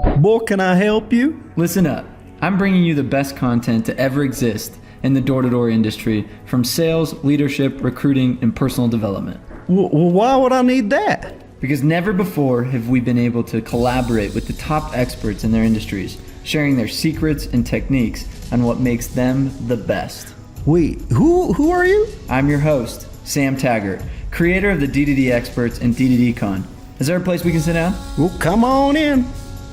Boy, can I help you? Listen up. I'm bringing you the best content to ever exist in the door-to-door industry, from sales, leadership, recruiting, and personal development. Well, why would I need that? Because never before have we been able to collaborate with the top experts in their industries, sharing their secrets and techniques on what makes them the best. Wait, who are you? I'm your host, Sam Taggart, creator of the DDI Experts and DDI Econ. Is there a place we can sit down? Well, come on in.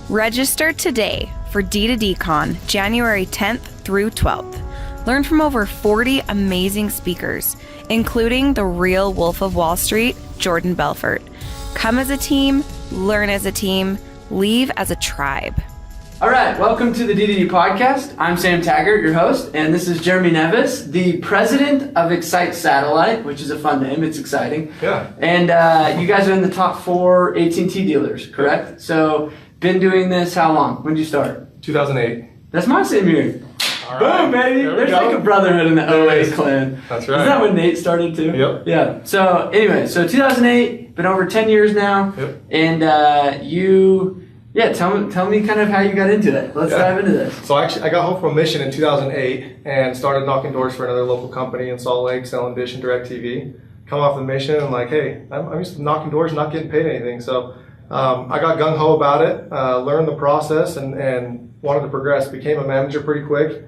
Register today for DDI Econ, January 10th through 12th. Learn from over 40 amazing speakers, including the real Wolf of Wall Street, Jordan Belfort. Come as a team, learn as a team, leave as a tribe. All right, welcome to the DDI podcast. I'm Sam Taggart, your host, and this is Jeremy Neves, the president of Excite Satellite, which is a fun name. It's exciting. Yeah. And you guys are in the top 4 AT&T dealers, correct? So, been doing this how long? When did you start? 2008. That's my same year. All right. Boom, baby. There we There's go. like a brotherhood in the There 08 is. clan. That's right. Isn't that when Nate started too? Yep. Yeah. So anyway, so 2008, been over 10 years now. Yep. And tell me kind of how you got into it. Let's dive into this. So I got home from a mission in 2008 and started knocking doors for another local company in Salt Lake, selling Dish and DirecTV. Come off the mission and like, hey, I'm used to knocking doors, not getting paid anything. So I got gung-ho about it, learned the process and wanted to progress. Became a manager pretty quick.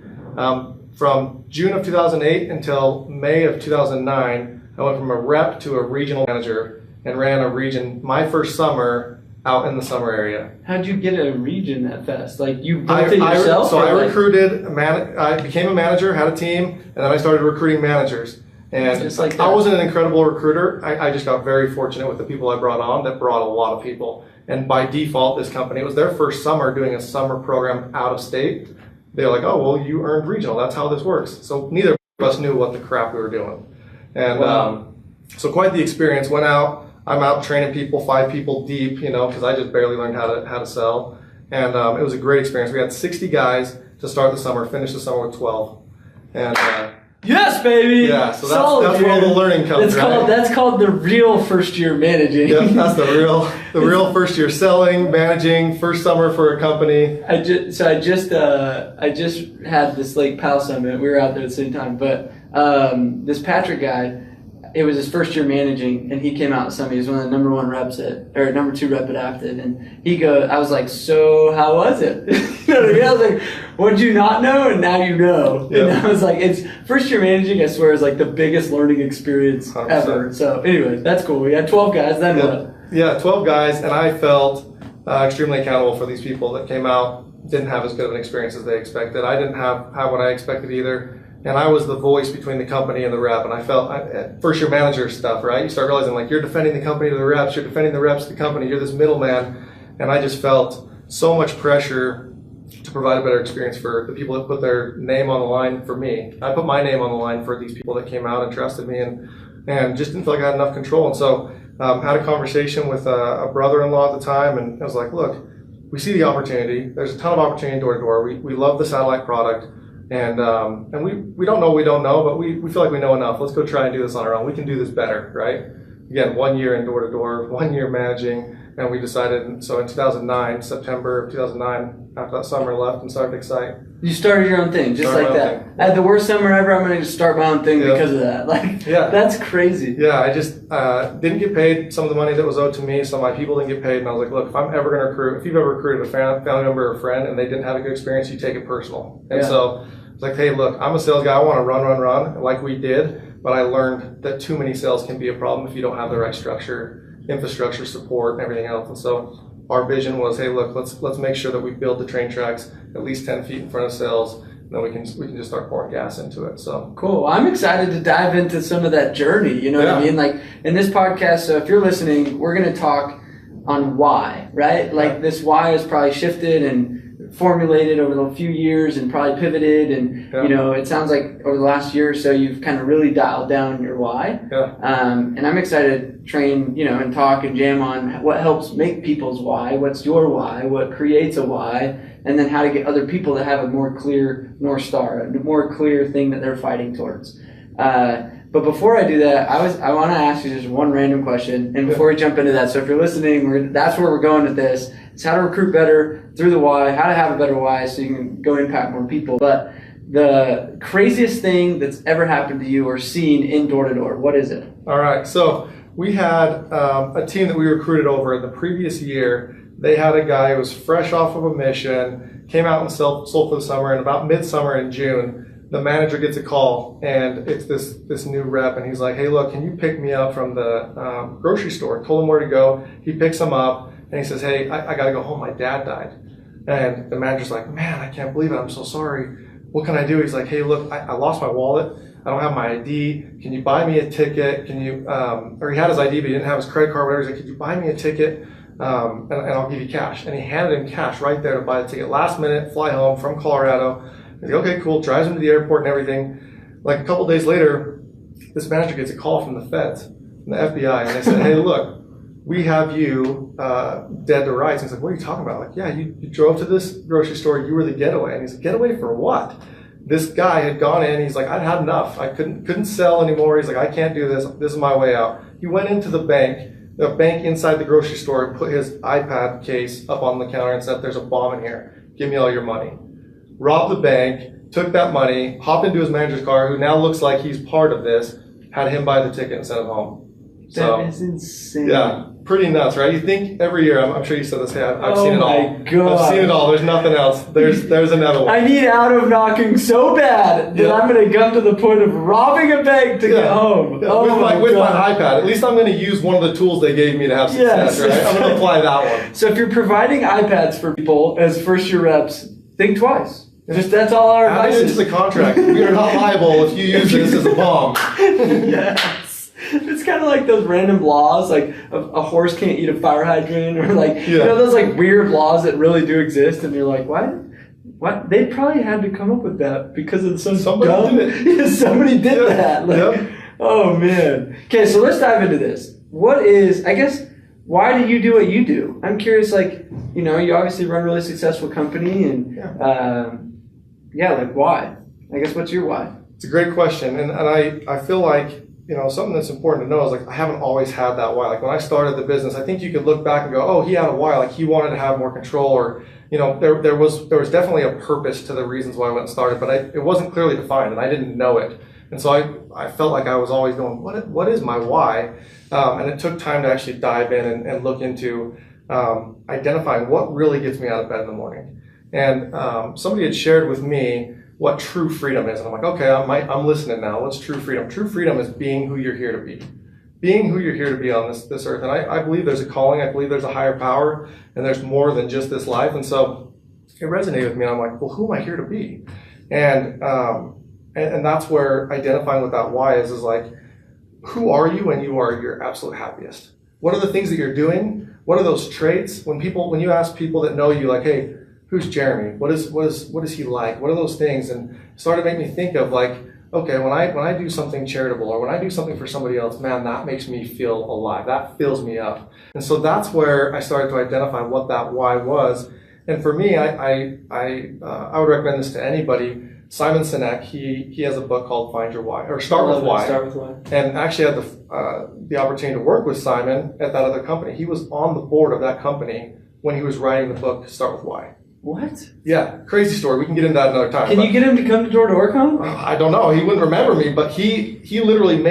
From June of 2008 until May of 2009, I went from a rep to a regional manager and ran a region my first summer out in the summer area. How'd you get a region that fast? Like you built it yourself? I recruited, I became a manager, had a team, and then I started recruiting managers. And Just like that. I wasn't an incredible recruiter. I just got very fortunate with the people I brought on that brought a lot of people. And by default, this company, it was their first summer doing a summer program out of state. They're like, oh, well, you earned regional. That's how this works. So neither of us knew what the crap we were doing. And Wow. So quite the experience. Went out. I'm out training people, 5 people deep, because I just barely learned how to sell. And it was a great experience. We had 60 guys to start the summer, finish the summer with 12. And Yes, baby. yeah, so Solid, that's where all the dude. learning comes. That's called the real first year managing. Yeah, that's the real first year selling, managing, first summer for a company. I just had this Lake Powell summit. We were out there at the same time, but this Patrick guy, it was his first year managing, and he came out at summit. He was one of the number 2 rep at Afton, and he goes, I was like, so how was it? You know what I mean? I was like, what'd you not know, and now you know. Yeah. And I was like, it's first year managing, I swear, is like the biggest learning experience 100%. ever. So anyway, that's cool. We had 12 guys. Then what? Yeah, 12 guys, and I felt extremely accountable for these people that came out, didn't have as good of an experience as they expected. I didn't have what I expected either. And I was the voice between the company and the rep. And I felt, first year manager stuff, right? You start realizing like you're defending the company to the reps, you're defending the reps to the company, you're this middleman. And I just felt so much pressure to provide a better experience for the people that put their name on the line for me. I put my name on the line for these people that came out and trusted me and just didn't feel like I had enough control. And so had a conversation with a brother-in-law at the time, and I was like, look, we see the opportunity. There's a ton of opportunity door to door. We love the satellite product. And we don't know what we don't know, but we feel like we know enough. Let's go try and do this on our own. We can do this better, right? Again, 1 year in door-to-door, 1 year managing, and we decided, so in 2009, September of 2009, after that summer, left and started Excite. You started your own thing, just Started like my own that. thing. I had the worst summer ever. I'm going to just start my own thing Yeah. because of that. Like, Yeah. that's crazy. Yeah, I just didn't get paid some of the money that was owed to me, so my people didn't get paid, and I was like, look, if I'm ever going to recruit, if you've ever recruited a family member or a friend and they didn't have a good experience, you take it personal. And Yeah. so it's like, hey, look, I'm a sales guy. I want to run, like we did. But I learned that too many sales can be a problem if you don't have the right structure, infrastructure, support, and everything else. And so our vision was, hey, look, let's make sure that we build the train tracks at least 10 feet in front of sales. And then we can just start pouring gas into it. So Cool. I'm excited to dive into some of that journey. You know what I Yeah. mean? Like in this podcast, so if you're listening, we're going to talk on why, right? Like Yeah. this why has probably shifted and formulated over the few years and probably pivoted. And, Yeah. you know, it sounds like over the last year or so, you've kind of really dialed down your why. yeah, And I'm excited to train, you know, and talk and jam on what helps make people's why, what's your why, what creates a why, and then how to get other people to have a more clear North Star, a more clear thing that they're fighting towards. But before I do that, I want to ask you just one random question. And before we jump into that, so if you're listening, that's where we're going with this. It's how to recruit better through the why, how to have a better why so you can go impact more people. But the craziest thing that's ever happened to you or seen in door-to-door, what is it? All right. So we had a team that we recruited over in the previous year. They had a guy who was fresh off of a mission, came out and sold for the summer, and about midsummer in June, the manager gets a call, and it's this new rep, and he's like, hey, look, can you pick me up from the grocery store? Told him where to go. He picks him up, and he says, hey, I got to go home. My dad died. And the manager's like, man, I can't believe it. I'm so sorry. What can I do? He's like, hey, look, I lost my wallet. I don't have my ID. Can you buy me a ticket? Can you, or he had his ID, but he didn't have his credit card, whatever. He's like, could you buy me a ticket? And I'll give you cash. And he handed him cash right there to buy the ticket. Last minute, fly home from Colorado. He's like, okay, cool. Drives him to the airport and everything. Like a couple days later, this manager gets a call from the feds, from the FBI, and they said, hey, look, we have you dead to rights. And he's like, what are you talking about? Like, yeah, you drove to this grocery store. You were the getaway. And he's like, getaway for what? This guy had gone in. He's like, I'd had enough. I couldn't sell anymore. He's like, I can't do this. This is my way out. He went into the bank inside the grocery store, and put his iPad case up on the counter and said, there's a bomb in here. Give me all your money. Robbed the bank, took that money, hopped into his manager's car, who now looks like he's part of this, had him buy the ticket and sent him home. That is insane. Yeah, pretty nuts, right? You think every year, I'm sure you said this, hey, I've seen it all. Oh my God. I've seen it all. There's nothing else. There's another one. I need out of knocking so bad that I'm going to come to the point of robbing a bank to get home. Yeah. Oh with my iPad. At least I'm going to use one of the tools they gave me to have success, right? I'm going to apply that one. So if you're providing iPads for people as first-year reps, think twice. Just that's all our advice Add it into is. the contract. We are not liable if you use this as a bomb. Yes. It's kind of like those random laws, like a horse can't eat a fire hydrant, or like, you know, those like weird laws that really do exist, and you're like, what? They probably had to come up with that because of somebody did it. Somebody did that. Like, oh man. Okay, so let's dive into this. What is, I guess, why do you do what you do? I'm curious, like, you know, you obviously run a really successful company, and like why? I guess what's your why? It's a great question, and I feel like, you know, something that's important to know is, like, I haven't always had that why. Like when I started the business, I think you could look back and go, oh, he had a why, like he wanted to have more control, or, you know, there was definitely a purpose to the reasons why I went and started, but it wasn't clearly defined, and I didn't know it. And so I felt like I was always going, what is my why? And it took time to actually dive in and look into identifying what really gets me out of bed in the morning. And somebody had shared with me what true freedom is. And I'm like, okay, I'm listening now. What's true freedom? True freedom is being who you're here to be. Being who you're here to be on this earth. And I believe there's a calling. I believe there's a higher power. And there's more than just this life. And so it resonated with me. And I'm like, well, who am I here to be? And that's where identifying with that why is like, who are you when you are your absolute happiest? What are the things that you're doing? What are those traits? When you ask people that know you, like, hey, who's Jeremy? What is he like? What are those things? And it started to make me think of, like, okay, when I do something charitable, or when I do something for somebody else, man, that makes me feel alive. That fills me up. And so that's where I started to identify what that why was. And for me, I would recommend this to anybody. Simon Sinek, he has a book called Find Your Why, or Start With Why. Start with why. And actually had the opportunity to work with Simon at that other company. He was on the board of that company when he was writing the book Start With Why. What? Yeah, crazy story. We can get into that another time. Can you get him to come to door-to-door con? I don't know. He wouldn't remember me, but he literally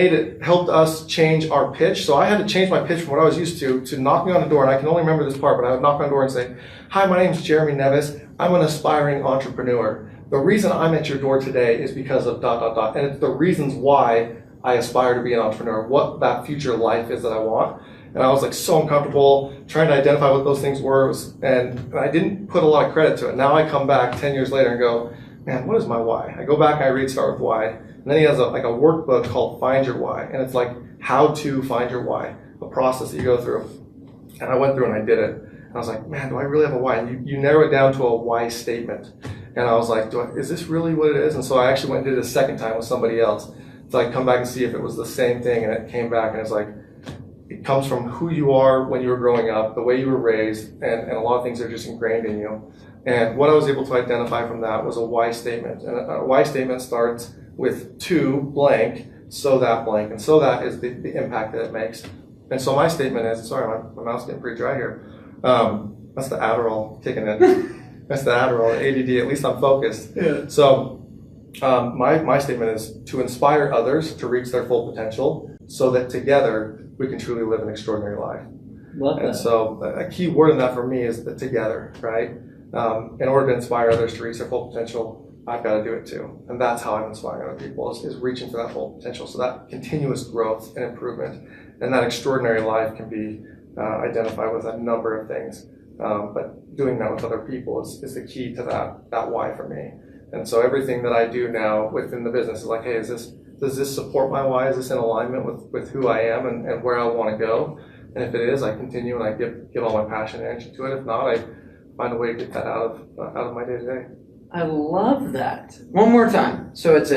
helped us change our pitch. So I had to change my pitch from what I was used to knocking on the door. And I can only remember this part, but I would knock on the door and say, hi, my name's Jeremy Neves. I'm an aspiring entrepreneur. The reason I'm at your door today is because of ... And it's the reasons why I aspire to be an entrepreneur, what that future life is that I want. And I was like so uncomfortable trying to identify what those things were. And I didn't put a lot of credit to it. Now I come back 10 years later and go, man, what is my why? I go back and I read Start With Why. And then he has a workbook called Find Your Why. And it's like how to find your why, a process that you go through. And I went through and I did it. And I was like, man, do I really have a why? And you narrow it down to a why statement. And I was like, is this really what it is? And so I actually went and did it a second time with somebody else. So I come back and see if it was the same thing. And it came back and it's like, it comes from who you are when you were growing up, the way you were raised, and a lot of things are just ingrained in you. And what I was able to identify from that was a why statement. And a why statement starts with to blank, so that blank, and so that is the impact that it makes. And so my statement is, sorry, my mouth's getting pretty dry here. That's the Adderall kicking in. That's the Adderall, ADD, at least I'm focused. Yeah. So my statement is to inspire others to reach their full potential so that together we can truly live an extraordinary life. Love And that. so a key word in that for me is the together, right? In order to inspire others to reach their full potential, I've got to do it too. And that's how I'm inspiring other people, is reaching for that full potential. So that continuous growth and improvement and that extraordinary life can be identified with a number of things. But doing that with other people is the key to that why for me. And so everything that I do now within the business is like, hey, does this support my why? Is this in alignment with who I am and where I want to go? And if it is, I continue and I give all my passion and energy to it. If not, I find a way to get that out of my day to day. I love that. One more time. So it's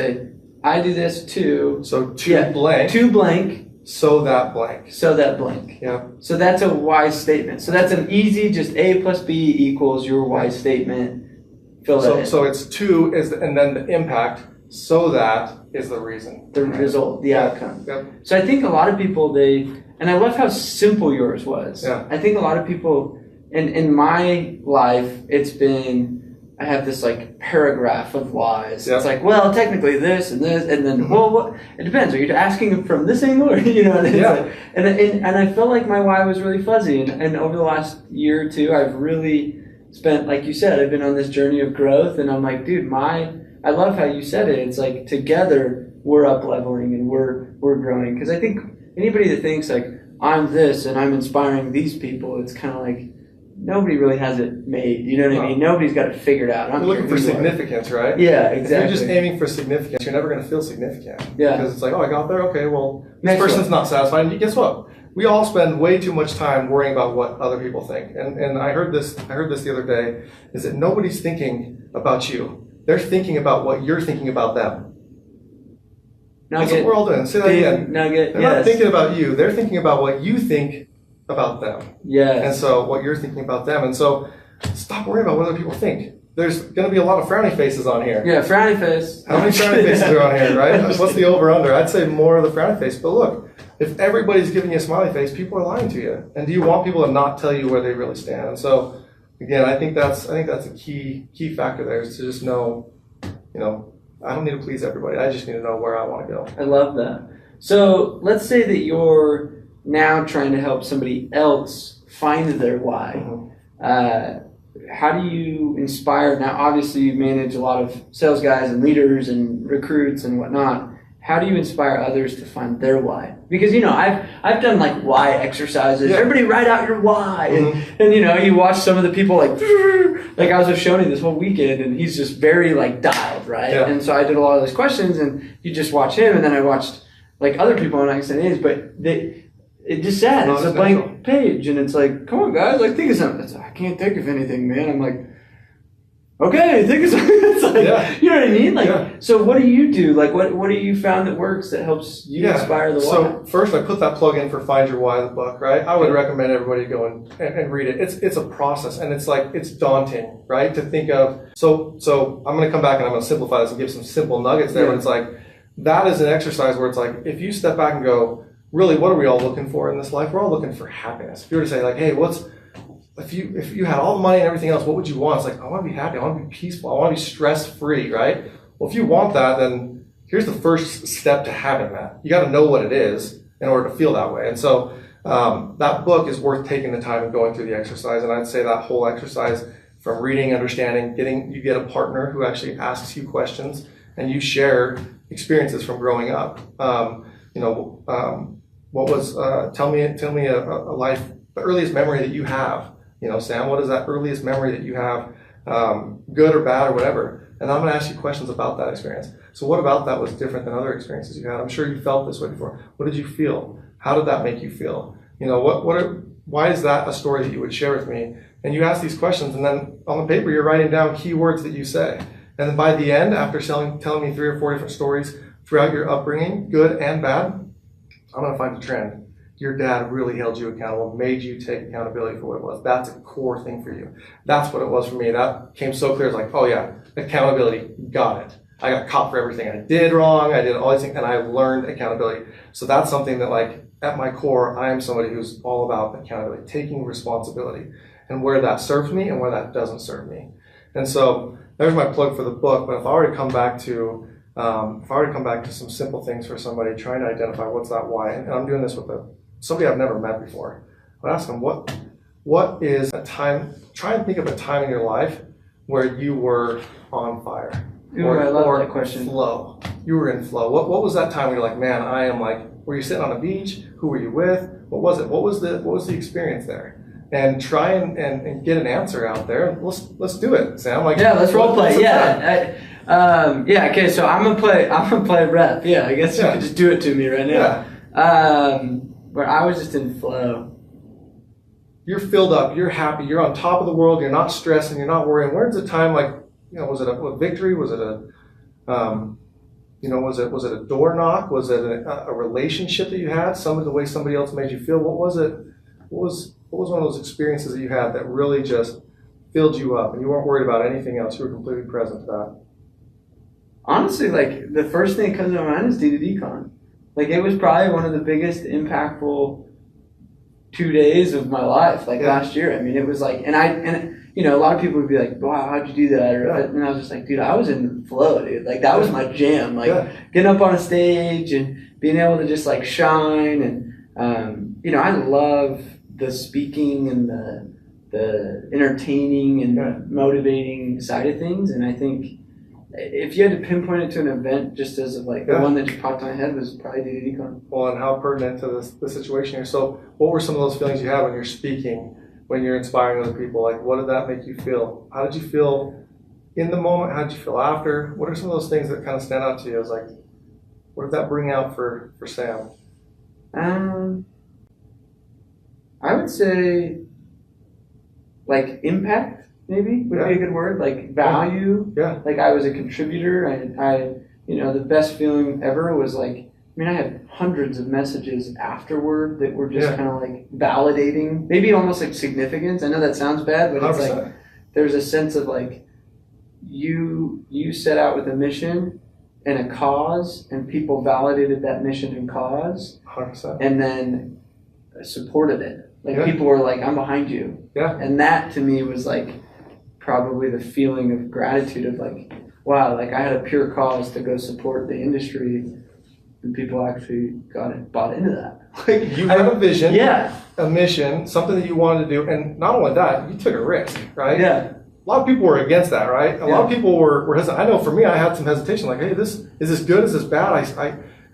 I do this to. So blank. To blank. So that blank. So that blank. Yeah. So that's a why statement. So that's an easy, just A plus B equals your why statement. Fill that in. So it's to and then the impact. So that is the reason. The result, the outcome. Yep. So I think a lot of people, and I love how simple yours was. Yeah. I think a lot of people, in my life, it's been, I have this like paragraph of whys. Yep. It's like, well, technically this and this, and then, well, what? It depends. Are you asking from this angle, or, you know? And Yeah. like, and I felt like my why was really fuzzy. And over the last year or two, I've really spent, like you said, I've been on this journey of growth, and I'm like, dude, I love how you said it. It's like together we're up leveling and we're growing. Because I think anybody that thinks like I'm this and I'm inspiring these people, it's kind of like nobody really has it made. You know what I mean? Nobody's got it figured out. You're looking for significance, right? Yeah, exactly. If you're just aiming for significance, you're never going to feel significant. Yeah. Because it's like, oh, I got there. Okay, well, this Next person's one. not satisfied. And guess what? We all spend way too much time worrying about what other people think. And I heard this the other day, is that nobody's thinking about you. They're thinking about what you're thinking about them. That's what we're all doing. Say that again. Nugget. They're Yes. not thinking about you. They're thinking about what you think about them. Yes. And so what you're thinking about them. And so stop worrying about what other people think. There's going to be a lot of frowny faces on here. Yeah, frowny face. How many frowny faces are on here, right? What's the over-under? I'd say more of the frowny face. But look, if everybody's giving you a smiley face, people are lying to you. And do you want people to not tell you where they really stand? And so, again, I think that's a key factor there, is to just know, I don't need to please everybody. I just need to know where I want to go. I love that. So let's say that you're now trying to help somebody else find their why. Mm-hmm. How do you inspire? Now, obviously, you manage a lot of sales guys and leaders and recruits and whatnot. How do you inspire others to find their why? Because, I've done like why exercises. Yeah. Everybody write out your why. Mm-hmm. And you watch some of the people like I was with Shoney this whole weekend, and he's just very like dialed, right? Yeah. And so I did a lot of those questions, and you just watch him, and then I watched like other people, and I said names, but it just sad. It's a blank page, and it's like, come on, guys, like think of something. It's like, I can't think of anything, man. I'm like, okay, think of something. It's like, Yeah. you know what I mean? Like, Yeah. So what do you do? Like, what do you found that works that helps you inspire the why? So first, I put that plug in for Find Your Why, the book, right? I would recommend everybody go and read it. It's a process, and it's daunting, right? To think of. So I'm going to come back and I'm going to simplify this and give some simple nuggets there. Yeah. But it's like, that is an exercise where it's like, if you step back and go, really, what are we all looking for in this life? We're all looking for happiness. If you were to say like, hey, if you had all the money and everything else, what would you want? It's like, I want to be happy. I want to be peaceful. I want to be stress-free, right? Well, if you want that, then here's the first step to having that. You got to know what it is in order to feel that way. And so that book is worth taking the time and going through the exercise. And I'd say that whole exercise, from reading, understanding, you get a partner who actually asks you questions, and you share experiences from growing up. Tell me a life, the earliest memory that you have. Sam, what is that earliest memory that you have, good or bad or whatever? And I'm going to ask you questions about that experience. So what about that was different than other experiences you had? I'm sure you felt this way before. What did you feel? How did that make you feel? Why is that a story that you would share with me? And you ask these questions, and then on the paper, you're writing down keywords that you say. And then by the end, after telling me 3 or 4 different stories throughout your upbringing, good and bad, I'm going to find a trend. Your dad really held you accountable, made you take accountability for what it was. That's a core thing for you. That's what it was for me. That came so clear. It's like, oh yeah, accountability, got it. I got caught for everything I did wrong. I did all these things, and I learned accountability. So that's something that, like, at my core, I am somebody who's all about accountability, taking responsibility, and where that serves me and where that doesn't serve me. And so there's my plug for the book. But if I were to come back to some simple things for somebody trying to identify what's that why, and I'm doing this with somebody I've never met before, I'd ask them what is a time. Try and think of a time in your life where you were on fire. Ooh, I love that question. Flow. You were in flow. What was that time where you're like, man, I am like, were you sitting on a beach? Who were you with? What was it? What was the experience there? And try and get an answer out there. Let's do it, Sam. Like, yeah, let's role play. Yeah. Okay, so I'm gonna play rep. Yeah, I guess you could just do it to me right now. Yeah. Where I was just in flow. You're filled up, you're happy, you're on top of the world, you're not stressing, you're not worrying. Where's the time, like, was it a victory? Was it was it a door knock? Was it a relationship that you had? The way somebody else made you feel? What was it? What was one of those experiences that you had that really just filled you up and you weren't worried about anything else? You were completely present to that. Honestly, like, the first thing that comes to my mind is DDI Econ. Like, it was probably one of the biggest impactful 2 days of my life, last year. I mean, it was like, and a lot of people would be like, wow, how'd you do that? And I was just like, dude, I was in flow, dude. Like, that was my jam. Like, getting up on a stage and being able to just, like, shine. And, I love the speaking and the entertaining and motivating side of things. And I think if you had to pinpoint it to an event, just as of the one that just popped in my head was probably DDI Econ. Well, and how pertinent to the situation here. So what were some of those feelings you had when you're speaking, when you're inspiring other people? Like, what did that make you feel? How did you feel in the moment? How did you feel after? What are some of those things that kind of stand out to you? As like, what did that bring out for Sam? I would say, like, impact. Maybe would be a good word, like value. Yeah. Like, I was a contributor. I the best feeling ever was like, I had hundreds of messages afterward that were just kind of like validating, maybe almost like significance. I know that sounds bad, but 100%. It's like, there's a sense of like, you set out with a mission and a cause, and people validated that mission and cause, 100%. And then supported it. Like, people were like, I'm behind you. Yeah. And that to me was like, probably the feeling of gratitude of like, wow, like, I had a pure cause to go support the industry, and people actually bought into that. Like, you had a vision, a mission, something that you wanted to do, and not only that, you took a risk, right? Yeah. A lot of people were against that, right? A lot of people were hesitant. I know for me, I had some hesitation, like, hey, is this good? Is this bad?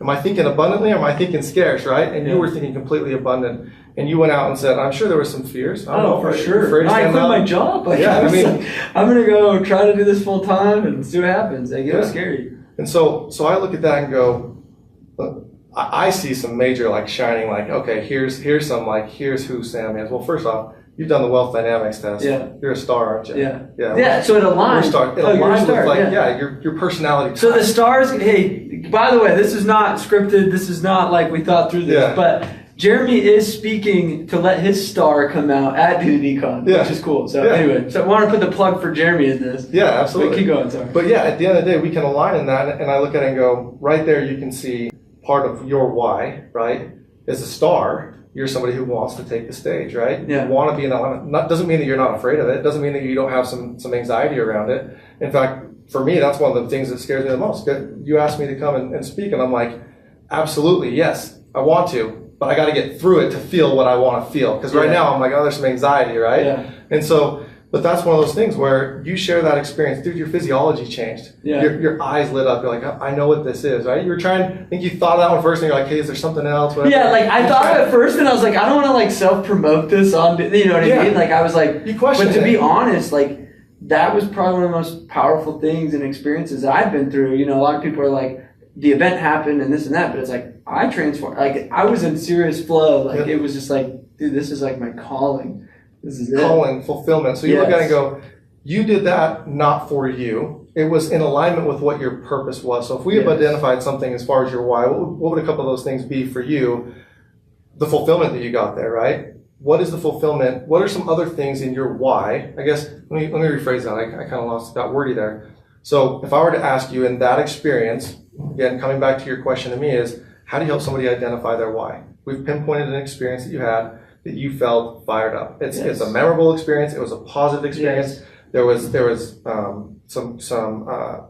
Am I thinking abundantly, or am I thinking scarce, right? And you were thinking completely abundant. And you went out and said, I'm sure there were some fears. For sure. I quit my job. Like, I'm going to go try to do this full time and see what happens. Like, it was scary. And so I look at that and go, look, I see some major, like, shining, like, okay, here's some, like, here's who Sam is. Well, first off, you've done the wealth dynamics test. Yeah. You're a star, aren't you? Yeah. So it aligns. It aligns with, like, your personality. So the stars, hey, by the way, this is not scripted. This is not like we thought through this. But Jeremy is speaking to let his star come out at DDI Econ, which is cool. So anyway, so I want to put the plug for Jeremy in this. Yeah, absolutely. But keep going, sorry. But at the end of the day, we can align in that, and I look at it and go, right there you can see part of your why, right? As a star, you're somebody who wants to take the stage, right? Yeah. You want to be in that. Doesn't mean that you're not afraid of it. Doesn't mean that you don't have some anxiety around it. In fact, for me, that's one of the things that scares me the most. You asked me to come and speak, and I'm like, absolutely, yes, I want to. But I got to get through it to feel what I want to feel. Because right now I'm like, oh, there's some anxiety, right? Yeah. And so, but that's one of those things where you share that experience. Dude, your physiology changed. Yeah. Your eyes lit up. You're like, I know what this is, right? You were I think you thought of that one first and you're like, hey, is there something else? Whatever. Yeah, like, I thought at first and I was like, I don't want to, like, self-promote this on, you know what I mean? Like, I was like, you questioned but to be honest, like, that was probably one of the most powerful things and experiences that I've been through. A lot of people are like, the event happened and this and that, but it's like, I transformed. Like, I was in serious flow. Like, it was just like, dude, this is like my calling. This is calling, fulfillment. So you look at it and go, you did that not for you. It was in alignment with what your purpose was. So if we have identified something as far as your why, what would a couple of those things be for you? The fulfillment that you got there, right? What is the fulfillment? What are some other things in your why? I guess, let me rephrase that. I kind of got wordy there. So if I were to ask you in that experience, again, coming back to your question to me is, how do you help somebody identify their why? We've pinpointed an experience that you had that you felt fired up. It's a memorable experience. It was a positive experience. Yes. There was some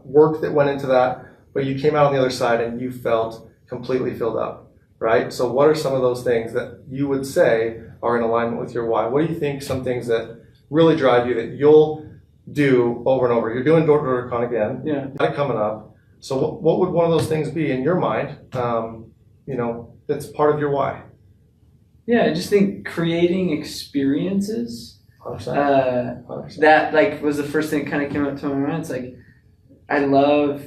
work that went into that, but you came out on the other side and you felt completely filled up, right? So what are some of those things that you would say are in alignment with your why? What do you think some things that really drive you that you'll do over and over? You're doing door-to-door con again. Yeah. Coming up. So what would one of those things be in your mind, that's part of your why? Yeah, I just think creating experiences 100%. that like was the first thing that kind of came up to my mind. It's like I love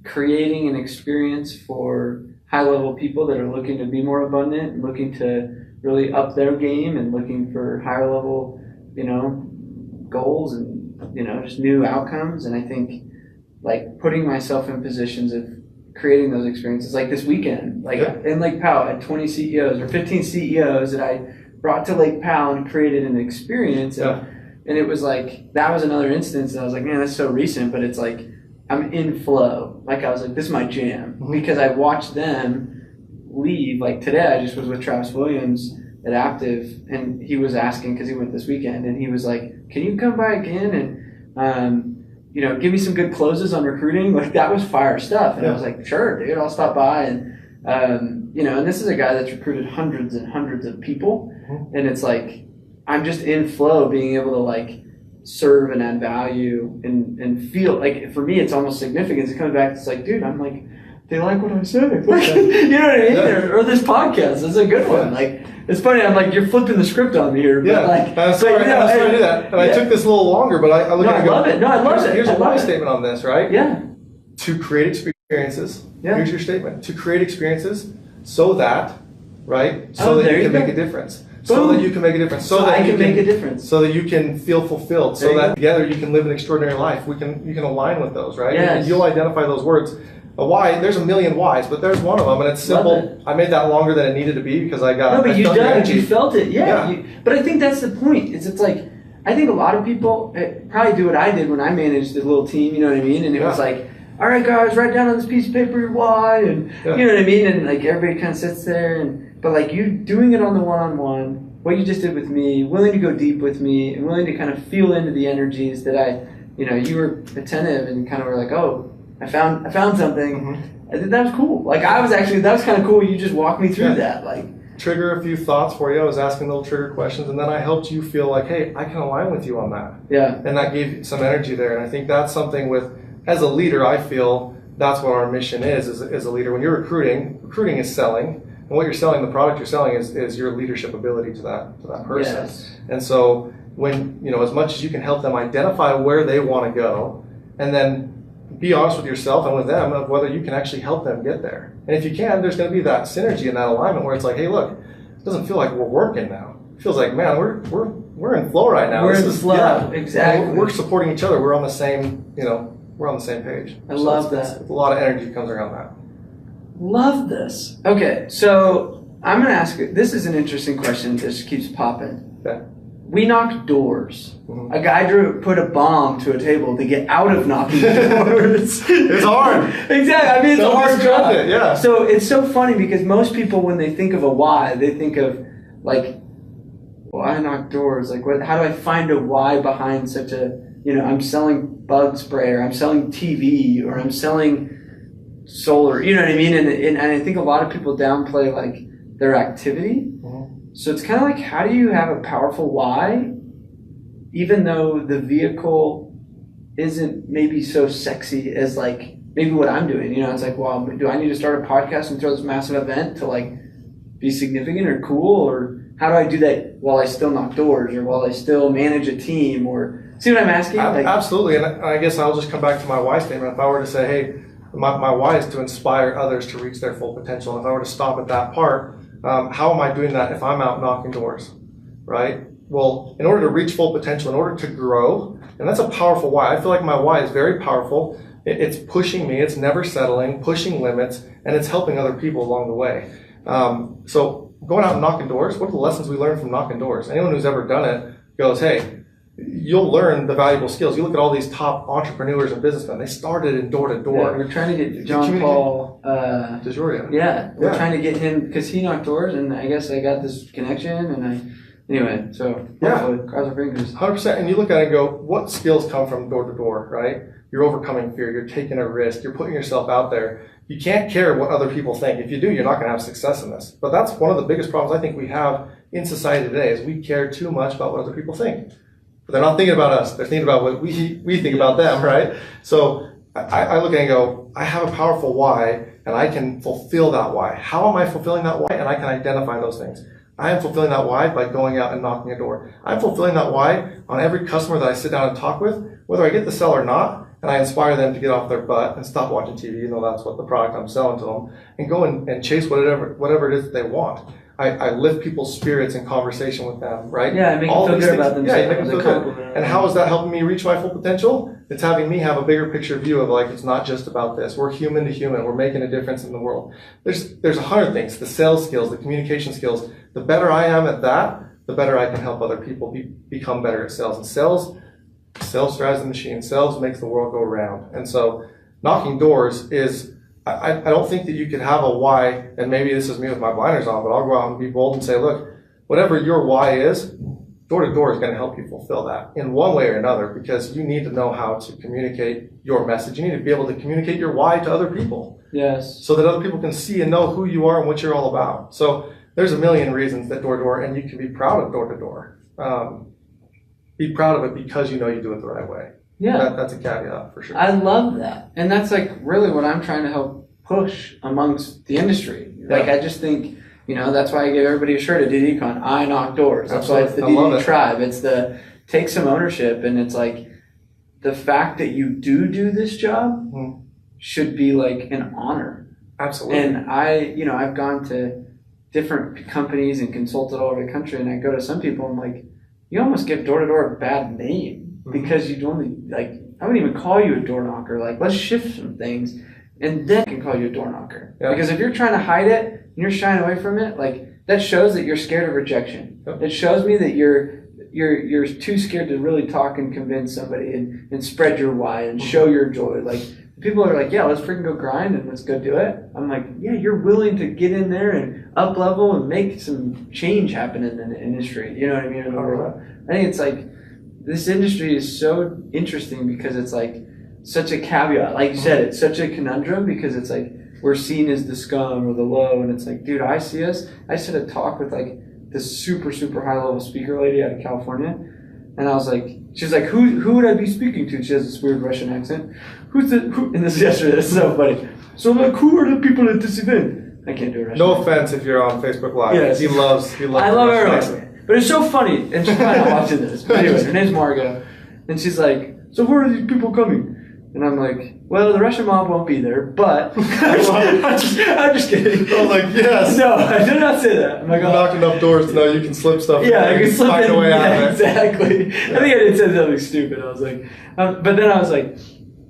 creating an experience for high-level people that are looking to be more abundant and looking to really up their game and looking for higher level, goals and, just new outcomes. And I think like putting myself in positions of creating those experiences, like this weekend, in Lake Powell, I had 20 CEOs or 15 CEOs that I brought to Lake Powell and created an experience. And it was like, that was another instance. And I was like, man, that's so recent, but it's like, I'm in flow. Like I was like, this is my jam because I watched them leave. Like today, I just was with Travis Williams at Active, and he was asking because he went this weekend, and he was like, "Can you come by again and give me some good closes on recruiting?" Like that was fire stuff, and I was like, "Sure, dude, I'll stop by." And and this is a guy that's recruited hundreds and hundreds of people, and it's like I'm just in flow, being able to like serve and add value and feel like for me it's almost significance. It comes back, it's like, dude, I'm like, they like what I said. Like, you know what I mean? Or this podcast is a good one. Like it's funny, I'm like, you're flipping the script on me here. But I'm sorry to do that. And I took this a little longer, but I look at it. I love it. No, I love it. Here's my statement on this, right? Yeah. To create experiences. Yeah. Here's your statement. To create experiences so that, right? So that you can make a difference. So that you can make a difference. So that I can make a difference. So that you can feel fulfilled. So that together you can live an extraordinary life. You can align with those, right? Yes. And you'll identify those words. A why, there's a million whys, but there's one of them, and it's simple. I made that longer than it needed to be because I got. No, but you done it. You felt it. Yeah. But I think that's the point. It's like I think a lot of people probably do what I did when I managed the little team. You know what I mean? And it was like, all right, guys, write down on this piece of paper your why, and you know what I mean. And like everybody kind of sits there, but like you doing it on the one-on-one, what you just did with me, willing to go deep with me, and willing to kind of feel into the energies that you were attentive and kind of were like, oh. I found something. I think that was cool. Like that was kind of cool. You just walked me through that. Like trigger a few thoughts for you. I was asking little trigger questions, and then I helped you feel like, hey, I can align with you on that. Yeah. And that gave you some energy there. And I think that's something as a leader, I feel that's what our mission is as a leader. When you're recruiting is selling, and what you're selling, the product you're selling is your leadership ability to that person. Yes. And so when as much as you can help them identify where they want to go, and then be honest with yourself and with them of whether you can actually help them get there. And if you can, there's going to be that synergy and that alignment where it's like, hey, look, it doesn't feel like we're working now. It feels like, man, we're in flow right now. We're in flow, exactly. We're supporting each other. We're on the same, we're on the same page. I love that. A lot of energy comes around that. Love this. Okay, so I'm going to ask you. This is an interesting question that just keeps popping. Okay. We knocked doors. A guy put a bomb to a table to get out of knocking doors. It's hard. Exactly. I mean, it's a hard job. Yeah. So it's so funny because most people, when they think of a why, they think of like, why knock doors? Like, how do I find a why behind such a, I'm selling bug spray, or I'm selling TV, or I'm selling solar. You know what I mean? And I think a lot of people downplay like their activity. So it's kind of like, how do you have a powerful why, even though the vehicle isn't maybe so sexy as like maybe what I'm doing? It's like, well, do I need to start a podcast and throw this massive event to like be significant or cool? Or how do I do that while I still knock doors, or while I still manage a team? Or see what I'm asking? Absolutely. And I guess I'll just come back to my why statement. If I were to say, hey, my why is to inspire others to reach their full potential. And if I were to stop at that part, how am I doing that if I'm out knocking doors, right? Well, in order to reach full potential, in order to grow, and that's a powerful why. I feel like my why is very powerful. It's pushing me, it's never settling, pushing limits, and it's helping other people along the way. So going out and knocking doors, what are the lessons we learn from knocking doors? Anyone who's ever done it goes, hey, you'll learn the valuable skills. You look at all these top entrepreneurs and businessmen, they started in door to Yeah, door. we're trying to get John Paul. DeJoria. Yeah, we're Yeah. trying to get him because he knocked doors, and I guess I got this connection, and anyway. So hopefully, cross our fingers. 100%. And you look at it and go, what skills come from door to door, right? You're overcoming fear. You're taking a risk. You're putting yourself out there. You can't care what other people think. If you do, you're not going to have success in this. But that's one of the biggest problems I think we have in society today is we care too much about what other people think. But they're not thinking about us. They're thinking about what we think about them, right? So I look at it and go, I have a powerful why, and I can fulfill that why. How am I fulfilling that why? And I can identify those things. I am fulfilling that why by going out and knocking a door. I'm fulfilling that why on every customer that I sit down and talk with, whether I get the sell or not, and I inspire them to get off their butt and stop watching TV, you know that's what the product I'm selling to them, and go and chase whatever it is that they want. I lift people's spirits in conversation with them, right? Yeah, I make All them feel these good about things- Yeah, you make them themselves. feel good. And how is that helping me reach my full potential? It's having me have a bigger picture view of like, it's not just about this. We're human to human. We're making a difference in the world. There's 100 things, the sales skills, the communication skills. The better I am at that, the better I can help other people become better at sales. And sales drives the machine. Sales makes the world go round. And so knocking doors is, I don't think that you could have a why, and maybe this is me with my blinders on, but I'll go out and be bold and say, look, whatever your why is, door to door is going to help you fulfill that in one way or another, because you need to know how to communicate your message. You need to be able to communicate your why to other people. Yes. So that other people can see and know who you are and what you're all about. So there's a million reasons that door to door, and you can be proud of door to door. Be proud of it because you know you do it the right way. Yeah. That's a caveat for sure. I love that. And that's like really what I'm trying to help push amongst the industry. Like I just think, that's why I give everybody a shirt at DDI Econ. I knock doors. That's why it's the DDI tribe. It's the take some ownership, and it's like the fact that you do this job should be like an honor. Absolutely. And I've gone to different companies and consulted all over the country, and I go to some people and I'm like, you almost give door to door a bad name because you only I wouldn't even call you a door knocker. Like, let's shift some things, and then I can call you a door knocker. Yeah. Because if you're trying to hide it and you're shying away from it, like that shows that you're scared of rejection. Yep. It shows me that you're too scared to really talk and convince somebody and spread your why and show your joy. Like people are like, yeah, let's freaking go grind and let's go do it. I'm like, yeah, you're willing to get in there and up level and make some change happen in the industry. You know what I mean? In the world. I think it's like this industry is so interesting because it's like such a caveat. Like you said, it's such a conundrum because it's like we're seen as the scum or the low, and it's like, dude, I see us. I just had a talk with like this super high level speaker lady out of California, and I was like, she's like, who would I be speaking to? She has this weird Russian accent. And this is yesterday. This is so funny. So I'm like, who are the people at this event? I can't do it. No offense if you're on Facebook Live. Yes. He loves. I love everyone. But it's so funny, and she's probably not watching this. But anyway, her name's Margo, and she's like, so where are these people coming? And I'm like, well, the Russian mob won't be there, but I'm just kidding. I was like, yes. No, I did not say that. I'm like, you knocked enough doors to know you can slip stuff. Yeah, I can slip find a way out of it. Exactly. Yeah. I think I did say something stupid. I was like, but then I was like,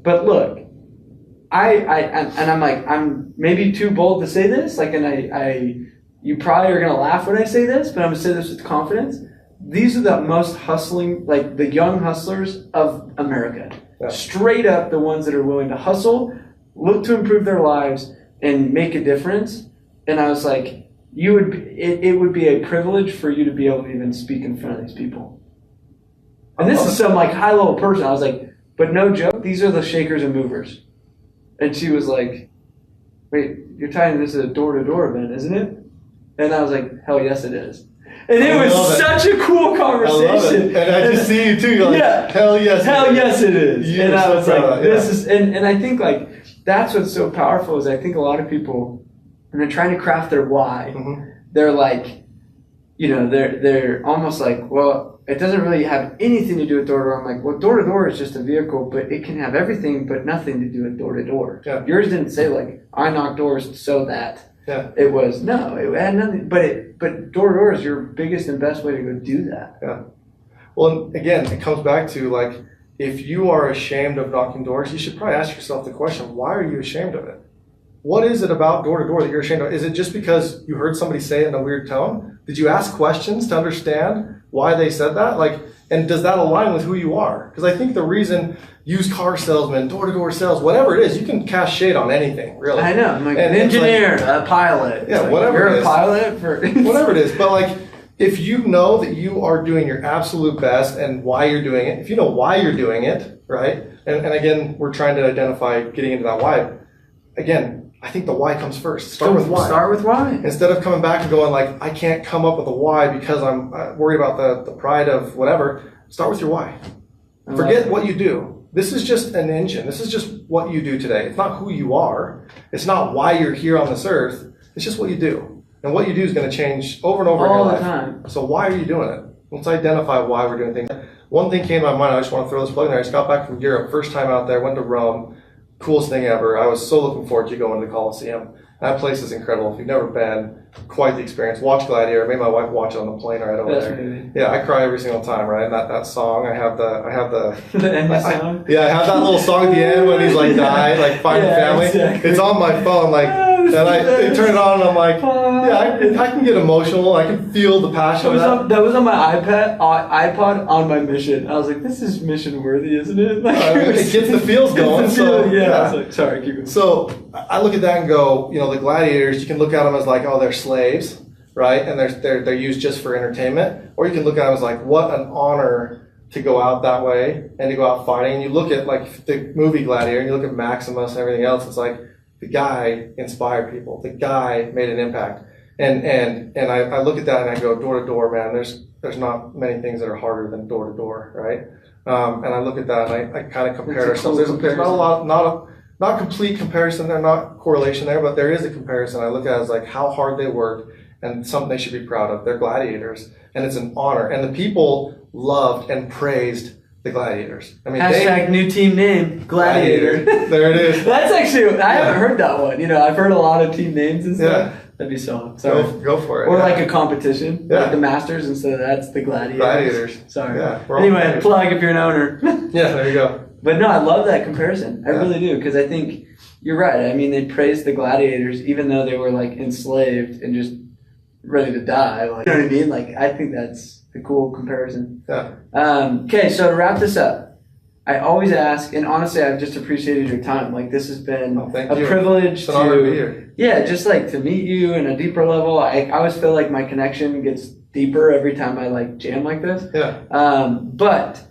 but look, I'm maybe too bold to say this, like, and you probably are gonna laugh when I say this, but I'm gonna say this with confidence. These are the most hustling, like the young hustlers of America. Yeah. Straight up the ones that are willing to hustle, look to improve their lives, and make a difference. And I was like, it would be a privilege for you to be able to even speak in front of these people. And this is some like high level person. I was like, but no joke, these are the shakers and movers. And she was like, wait, you're tying this as a door-to-door event, isn't it? And I was like, hell yes it is. And it was such a cool conversation. And I just see you too. You're like, yeah, hell yes it is. And I was like, this is, and I think like that's what's so powerful is I think a lot of people, when they're trying to craft their why, they're like, they're almost like, well, it doesn't really have anything to do with door-to-door. I'm like, well, door-to-door is just a vehicle, but it can have everything but nothing to do with door-to-door. Yeah. Yours didn't say like, I knock doors so that. Yeah. It was, no, it had nothing, but door-to-door is your biggest and best way to go do that. Yeah. Well, again, it comes back to like, if you are ashamed of knocking doors, you should probably ask yourself the question, why are you ashamed of it? What is it about door-to-door that you're ashamed of? Is it just because you heard somebody say it in a weird tone? Did you ask questions to understand why they said that? Like, And does that align with who you are? Because I think the reason used car salesman, door-to-door sales, whatever it is, you can cast shade on anything, really. I know. I'm like And an it's engineer, a pilot. Yeah, Like, whatever You're it a is. pilot for Whatever it is. But like, if you know that you are doing your absolute best and why you're doing it, if you know why you're doing it, right? And again, we're trying to identify getting into that why. Again, I think the why comes first. Start with why. Start with why. Instead of coming back and going like, I can't come up with a why because I'm worried about the pride of whatever, start with your why. Forget what you do. This is just an engine. This is just what you do today. It's not who you are. It's not why you're here on this earth. It's just what you do. And what you do is going to change over and over in your All the life. time. So why are you doing it? Let's identify why we're doing things. One thing came to my mind. I just want to throw this plug in there. I just got back from Europe. First time out there. Went to Rome. Coolest thing ever. I was so looking forward to going to the Colosseum. That place is incredible. If you've never been, quite the experience. Watch Gladiator. I made my wife watch it on the plane right over Best there. movie. Yeah, I cry every single time, right? And that song, I have the The end song. yeah, I have that little song at the end when he's like died, like finding Yeah, family. exactly. It's on my phone, like, and they turn it on, and I'm like, yeah, I can get emotional. I can feel the passion. That was on my iPod on my mission. I was like, this is mission worthy, isn't it? Like, It gets the feels going. So yeah. I yeah. was like, sorry, keep going. So I look at that and go, the gladiators. You can look at them as like, oh, they're slaves, right? And they're used just for entertainment. Or you can look at them as like, what an honor to go out that way and to go out fighting. And you look at like the movie Gladiator, and you look at Maximus and everything else. It's like the guy inspired people. The guy made an impact. And I look at that and I go, door to door, man. There's not many things that are harder than door to door, right? And I look at that and I kind of compare ourselves. Cool There's not a lot, not complete comparison there, not correlation there, but there is a comparison. I look at it as like how hard they work and something they should be proud of. They're gladiators, and it's an honor. And the people loved and praised the gladiators. I mean, Hashtag new team name, Gladiator. There it is. That's actually, I haven't heard that one. I've heard a lot of team names and stuff. Yeah. That'd be so. Sorry. Go for it. Or yeah. like a competition, Yeah. like the Masters, instead of that's the Gladiators. Gladiators. Sorry. Yeah, we're all Anyway, gladiators. plug if you're an owner. Yeah, there you go. But no, I love that comparison. I Yeah. really do, because I think you're right. I mean, they praised the gladiators even though they were like enslaved and just ready to die. Like, you know what I mean? Like, I think that's a cool comparison. Yeah. Okay, so to wrap this up, I always ask, and honestly, I've just appreciated your time. Like, this has been Thank a you. privilege It's an honor to be here. yeah, just like to meet you in a deeper level. I always feel like my connection gets deeper every time I like jam like this. Yeah. But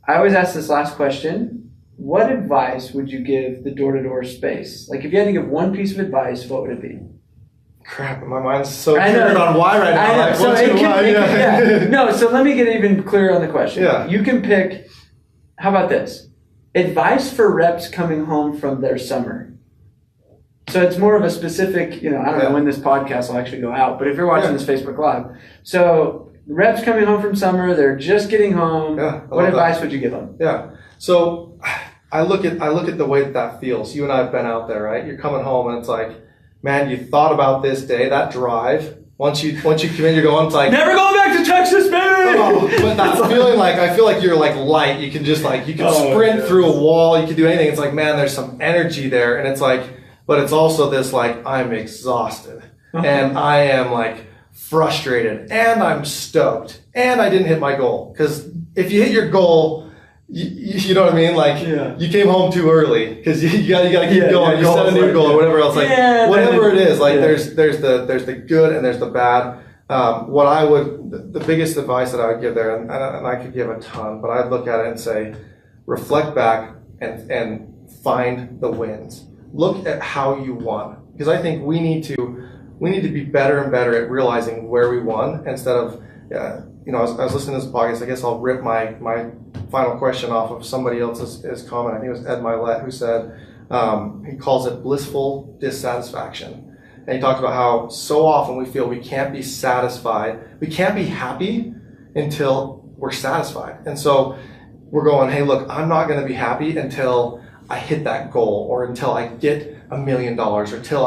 I always ask this last question. What advice would you give the door-to-door space? Like, if you had to give one piece of advice, what would it be? Crap, my mind's so I know. triggered on why right now. I know. Like, So what's it your can, why? it can- Yeah. yeah. No, so let me get even clearer on the question. Yeah. You can pick, how about this? Advice for reps coming home from their summer. So it's more of a specific, I don't know when this podcast will actually go out, but if you're watching this Facebook Live. So reps coming home from summer, they're just getting home. Yeah, I What love advice would you give them? Yeah. So I look at the way that feels. You and I have been out there, right? You're coming home and it's like, man, you thought about this day, that drive. Once you come in, you're going, it's like, Never going back to Texas, baby! oh, but that feeling like, I feel like you're like light. You can just like, you can sprint through a wall. You can do anything. It's like, man, there's some energy there. And it's like, but it's also this like, I'm exhausted and I am like frustrated and I'm stoked and I didn't hit my goal. Because if you hit your goal, you know what I mean? Like, you came home too early because you got to keep going. You set a new goal or whatever else. Like, whatever it is, like there's the good and there's the bad. The biggest advice that I would give there, and I could give a ton, but I'd look at it and say, reflect back and find the wins. Look at how you won, because I think we need to be better and better at realizing where we won instead of, I was listening to this podcast. I guess I'll rip my final question off of somebody else's comment. I think it was Ed Milet who said, he calls it blissful dissatisfaction. And he talks about how so often we feel we can't be satisfied. We can't be happy until we're satisfied. And so we're going, hey, look, I'm not going to be happy until I hit that goal or until I get $1 million or until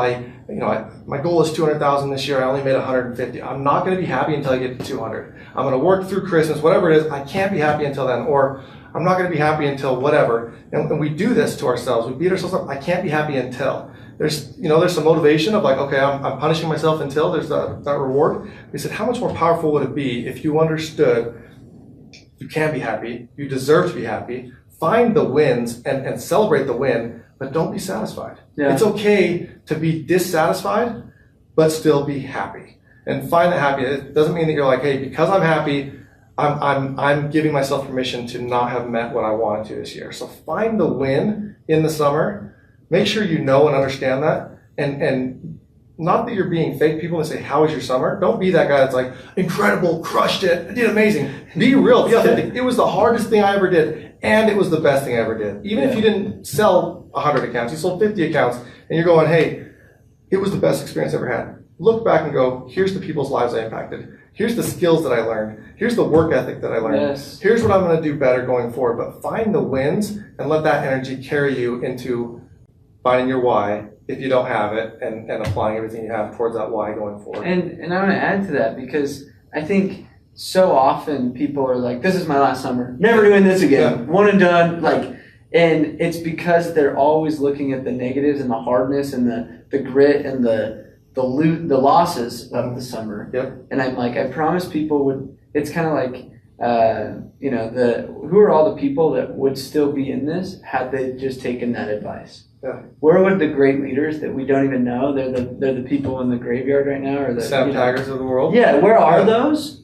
my goal is 200,000 this year. I only made 150. I'm not going to be happy until I get to 200. I'm going to work through Christmas, whatever it is. I can't be happy until then, or I'm not going to be happy until whatever. And we do this to ourselves. We beat ourselves up. I can't be happy until. There's some motivation of like, okay, I'm punishing myself until there's that reward. We said, how much more powerful would it be if you understood You can be happy. You deserve to be happy. Find the wins and celebrate the win, but don't be satisfied. Yeah. It's okay to be dissatisfied, but still be happy. And find that happy. It doesn't mean that you're like, hey, because I'm happy, I'm giving myself permission to not have met what I wanted to this year. So find the win in the summer. Make sure you know and understand that. And not that you're being fake. People that say, how was your summer? Don't be that guy that's like, incredible, crushed it, I did amazing. Be real, be authentic. It was the hardest thing I ever did, and it was the best thing I ever did. Even if you didn't sell 100 accounts, you sold 50 accounts, and you're going, hey, it was the best experience I ever had. Look back and go, here's the people's lives I impacted. Here's the skills that I learned. Here's the work ethic that I learned. Yes. Here's what I'm going to do better going forward. But find the wins and let that energy carry you into finding your why if you don't have it, and applying everything you have towards that why going forward. And I want to add to that, because I think so often people are like, this is my last summer, never doing this again, one and done. Like, and it's because they're always looking at the negatives and the hardness and the grit and the losses of the summer. Yep. And I'm like, I promise people would, it's kind of like, who are all the people that would still be in this had they just taken that advice? Yeah. Where would the great leaders that we don't even know, they're the people in the graveyard right now, or the Sam Taggers of the world? Yeah, where are those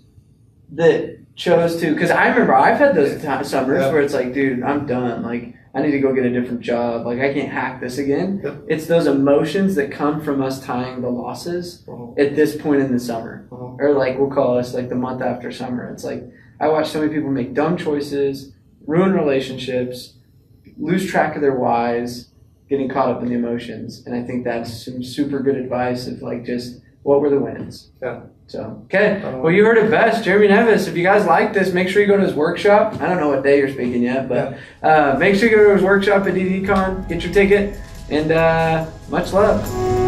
that chose to, because I remember I've had those summers where it's like, dude, I'm done. Like, I need to go get a different job. Like, I can't hack this again. Yep. It's those emotions that come from us tying the losses at this point in the summer. Or like, we'll call us like the month after summer. It's like, I watch so many people make dumb choices, ruin relationships, lose track of their whys, getting caught up in the emotions. And I think that's some super good advice of like, just what were the wins? Yeah. So, okay. Well, you heard it best. Jeremy Neves, if you guys like this, make sure you go to his workshop. I don't know what day you're speaking yet, but make sure you go to his workshop at DDI Econ, get your ticket, and much love.